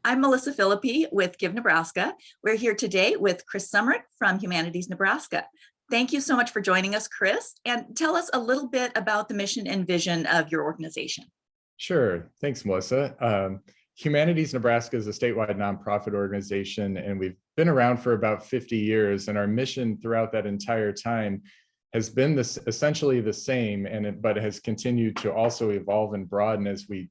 I'm Melissa Philippi with Give Nebraska. We're here today with Chris Sumrick from Humanities Nebraska. Thank you so much for joining us, Chris, and tell us a little bit about the mission and vision of your organization. Sure. Thanks, Melissa. Humanities Nebraska is a statewide nonprofit organization, and we've been around for about 50 years. And our mission throughout that entire time has been essentially the same, but it has continued to also evolve and broaden as we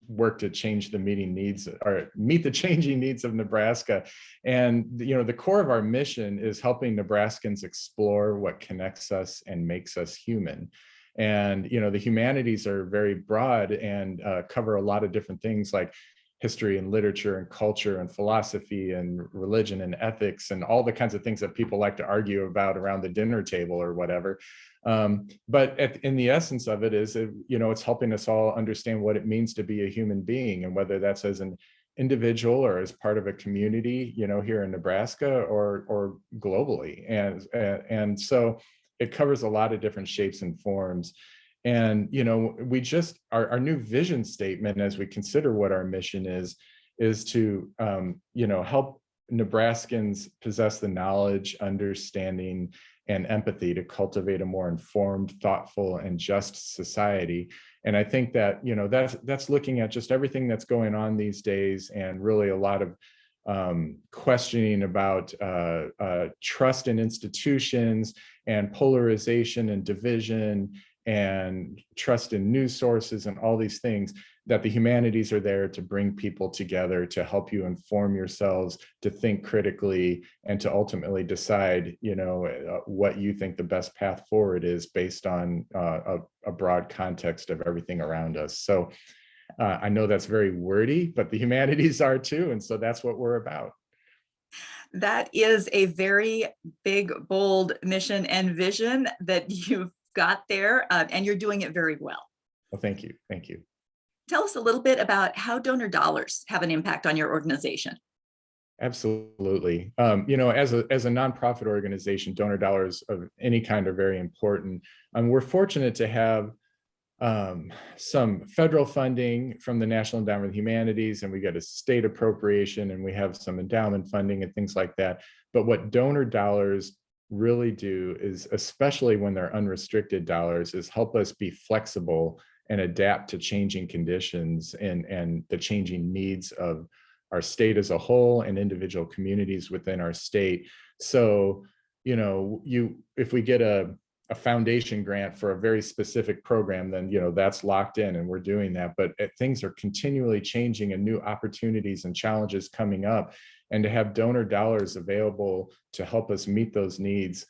work to change the meet the changing needs of Nebraska. And the core of our mission is helping Nebraskans explore what connects us and makes us human. And the humanities are very broad and cover a lot of different things like history and literature and culture and philosophy and religion and ethics and all the kinds of things that people like to argue about around the dinner table or whatever. But in the essence of it is, it's helping us all understand what it means to be a human being, and whether that's as an individual or as part of a community, here in Nebraska or globally. And so it covers a lot of different shapes and forms. And, our new vision statement, as we consider what our mission is to, help Nebraskans possess the knowledge, understanding, and empathy to cultivate a more informed, thoughtful, and just society. And I think that, that's looking at just everything that's going on these days, and really a lot of questioning about trust in institutions and polarization and division and trust in news sources and all these things, that the humanities are there to bring people together, to help you inform yourselves, to think critically, and to ultimately decide, what you think the best path forward is based on a broad context of everything around us. So I know that's very wordy, but the humanities are too. And so that's what we're about. That is a very big, bold mission and vision that you've got there, and you're doing it very well. Well, thank you. Thank you. Tell us a little bit about how donor dollars have an impact on your organization. Absolutely. As a nonprofit organization, donor dollars of any kind are very important. We're fortunate to have some federal funding from the National Endowment of the Humanities, and we get a state appropriation, and we have some endowment funding and things like that. But what donor dollars really do is, especially when they're unrestricted dollars, is help us be flexible and adapt to changing conditions and the changing needs of our state as a whole and individual communities within our state. So, if we get a foundation grant for a very specific program, then that's locked in and we're doing that. But things are continually changing and new opportunities and challenges coming up, and to have donor dollars available to help us meet those needs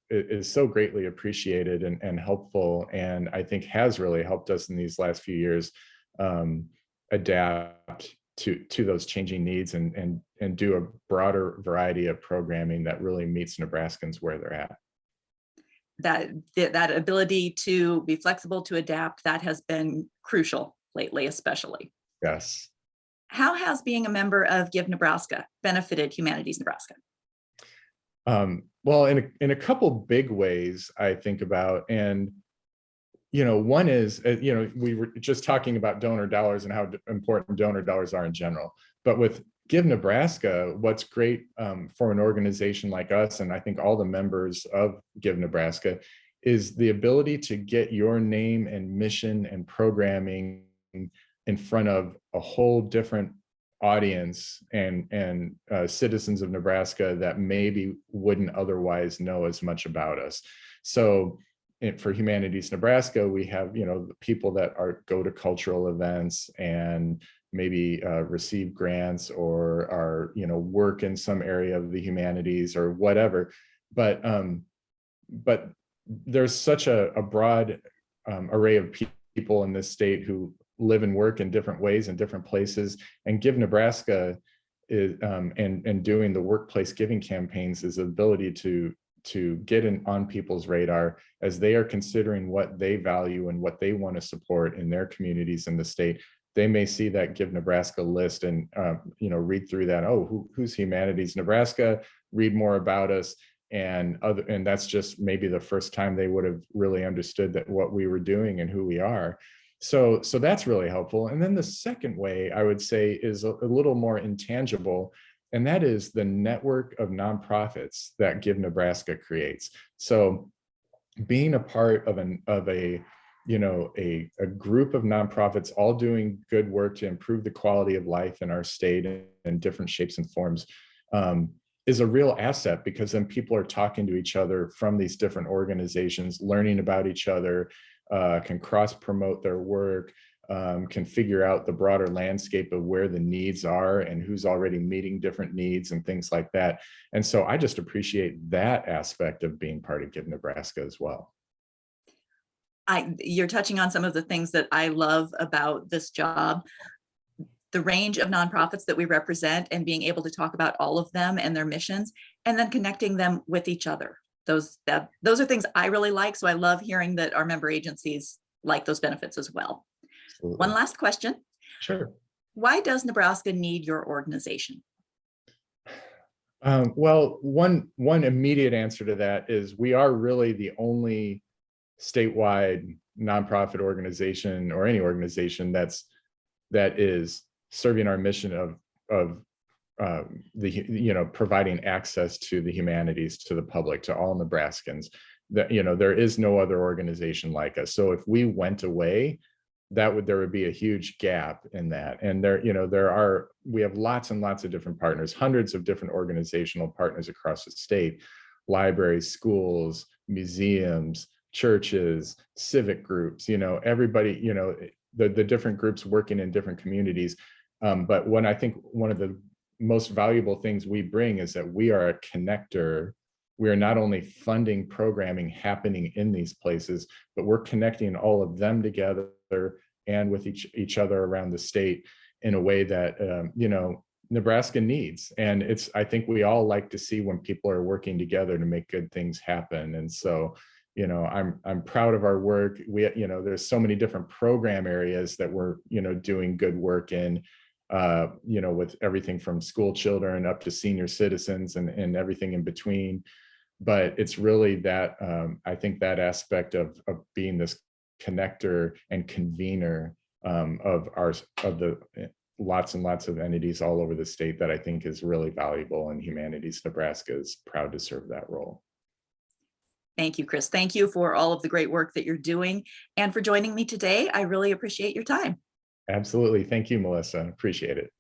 is so greatly appreciated and helpful, and I think has really helped us in these last few years adapt to those changing needs and do a broader variety of programming that really meets Nebraskans where they're at. That ability to be flexible, to adapt, that has been crucial lately, especially. Yes. How has being a member of Give Nebraska benefited Humanities Nebraska? Well, in a couple big ways I think about, and one is, we were just talking about donor dollars and how important donor dollars are in general. But with Give Nebraska, what's great for an organization like us, and I think all the members of Give Nebraska, is the ability to get your name and mission and programming in front of a whole different audience and citizens of Nebraska that maybe wouldn't otherwise know as much about us. So for Humanities Nebraska, we have, the people that go to cultural events and maybe receive grants or are, work in some area of the humanities or whatever. But there's such a broad array of people in this state who live and work in different ways in different places, and Give Nebraska is and doing the workplace giving campaigns is the ability to get on people's radar as they are considering what they value and what they want to support in their communities in the state. They may see that Give Nebraska list and read through that. Oh, who's Humanities Nebraska? Read more about us, and that's just maybe the first time they would have really understood that what we were doing and who we are. So that's really helpful. And then the second way I would say is a little more intangible, and that is the network of nonprofits that Give Nebraska creates. So being a part of a a group of nonprofits all doing good work to improve the quality of life in our state in different shapes and forms, is a real asset, because then people are talking to each other from these different organizations, learning about each other, can cross promote their work, can figure out the broader landscape of where the needs are and who's already meeting different needs and things like that. And so I just appreciate that aspect of being part of Give Nebraska as well. You're touching on some of the things that I love about this job. The range of nonprofits that we represent and being able to talk about all of them and their missions, and then connecting them with each other. Those are things I really like. So I love hearing that our member agencies like those benefits as well. Absolutely. One last question. Sure. Why does Nebraska need your organization? Well, one immediate answer to that is we are really the only statewide nonprofit organization, or any organization that is serving our mission of providing access to the humanities to the public, to all Nebraskans. That there is no other organization like us. So if we went away, there would be a huge gap in that. And we have lots and lots of different partners, hundreds of different organizational partners across the state: libraries, schools, museums, churches, civic groups, everybody, the different groups working in different communities. But when I think one of the most valuable things we bring is that we are a connector. We are not only funding programming happening in these places, but we're connecting all of them together and with each other around the state in a way that Nebraska needs. And I think we all like to see when people are working together to make good things happen. And so I'm proud of our work. There's so many different program areas that we're doing good work in, with everything from school children up to senior citizens and everything in between. But it's really that I think that aspect of being this connector and convener of the lots and lots of entities all over the state that I think is really valuable, and Humanities Nebraska is proud to serve that role. Thank you, Chris. Thank you for all of the great work that you're doing and for joining me today. I really appreciate your time. Absolutely. Thank you, Melissa. Appreciate it.